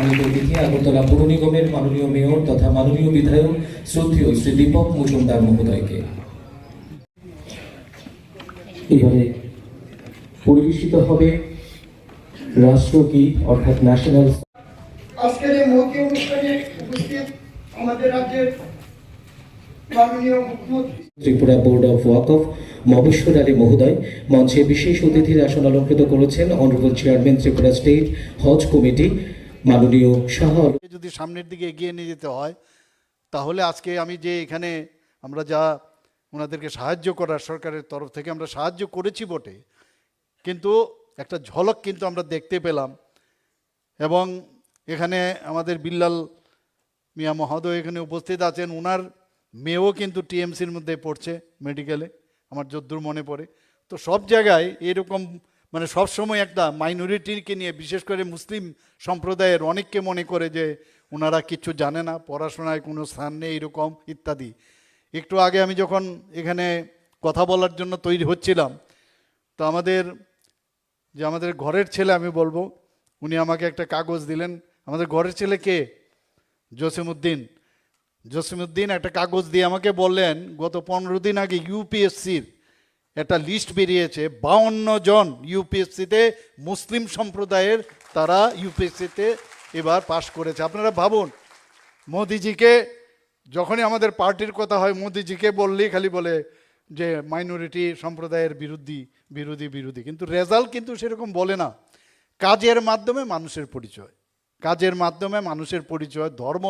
সম্মানিত অতিথি আগরতলা পৌর নিগমের মাননীয় মেয়র তথা মাননীয় বিধায়ক শ্রদ্ধেয় শ্রী দীপক মজুমদার মহোদয়কে। এবারে পরিবেশিত হবে রাষ্ট্রগীত অর্থাৎ ন্যাশনাল। আজকের এই মহতি অনুষ্ঠানে উপস্থিত আমাদের রাজ্যের মাননীয় মুখ্যমন্ত্রী ত্রিপুরা বোর্ড অফ ওয়াকফ মবস্বর আলী মহোদয় মঞ্চে বিশেষ অতিথির আসন অলঙ্কৃত করেছেন অনারেবল চেয়ারম্যান ত্রিপুরা স্টেট হজ কমিটি মাননীয় শাহ। যদি সামনের দিকে এগিয়ে নিয়ে যেতে হয় তাহলে আজকে আমি যে এখানে আমরা যা ওনাদেরকে সাহায্য করার সরকারের তরফ থেকে আমরা সাহায্য করেছি বটে, কিন্তু একটা ঝলক কিন্তু আমরা দেখতে পেলাম। এবং এখানে আমাদের বিল্লাল মিয়া মহোদয় এখানে উপস্থিত আছেন, ওনার মেয়েও কিন্তু টিএমসির মধ্যে পড়ছে মেডিকেলে, আমার যদ্দূর মনে পড়ে। তো সব জায়গায় এরকম মানে সবসময় একটা মাইনরিটিকে নিয়ে, বিশেষ করে মুসলিম সম্প্রদায়ের অনেককে মনে করে যে ওনারা কিচ্ছু জানে না, পড়াশোনায় কোনো স্থান নেই এরকম ইত্যাদি। একটু আগে আমি যখন এখানে কথা বলার জন্য তৈরি হচ্ছিলাম, তো আমাদের ঘরের ছেলে আমি বলবো, উনি আমাকে একটা কাগজ দিলেন। আমাদের ঘরের ছেলে কে? জসিমউদ্দিন একটা কাগজ দিয়ে আমাকে বললেন গত 15 দিন আগে ইউপিএসসির একটা লিস্ট বেরিয়েছে, 52 জন ইউপিএসসিতে মুসলিম সম্প্রদায়ের তারা ইউপিএসসিতে এবার পাশ করেছে। আপনারা ভাবুন, মোদিজিকে যখনই আমাদের পার্টির কথা হয়, মোদিজিকে বললেই খালি বলে যে মাইনরিটি সম্প্রদায়ের বিরোধী, কিন্তু রেজাল্ট কিন্তু সেরকম বলে না। কাজের মাধ্যমে মানুষের পরিচয়, ধর্ম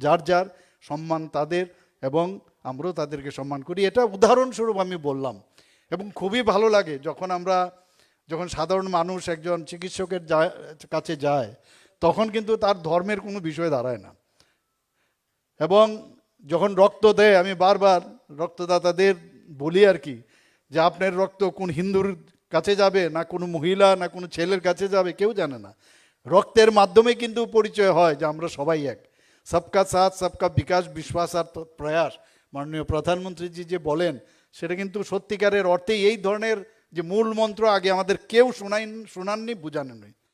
যার যার, সম্মান তাদের, এবং আমরাও তাদেরকে সম্মান করি। এটা উদাহরণস্বরূপ আমি বললাম। এবং খুবই ভালো লাগে যখন সাধারণ মানুষ একজন চিকিৎসকের কাছে যায়, তখন কিন্তু তার ধর্মের কোনো বিষয় দাঁড়ায় না। এবং যখন রক্ত দেয়, আমি বারবার রক্তদাতাদের বলি আর কি, যে আপনার রক্ত কোন হিন্দুর কাছে যাবে, না কোনো মহিলা, না কোনো ছেলের কাছে যাবে, কেউ জানে না। রক্তের মাধ্যমে কিন্তু পরিচয় হয় যে আমরা সবাই এক। সবকা সাথ সবকা বিকাশ বিশ্বাস আর প্রয়াস, মাননীয় প্রধানমন্ত্রীজি যে বলেন, সেটা কিন্তু সত্যিকারের অর্থেই এই ধরনের যে মূল মন্ত্র আগে আমাদের কেউ শোনাননি, বোঝানো নেই।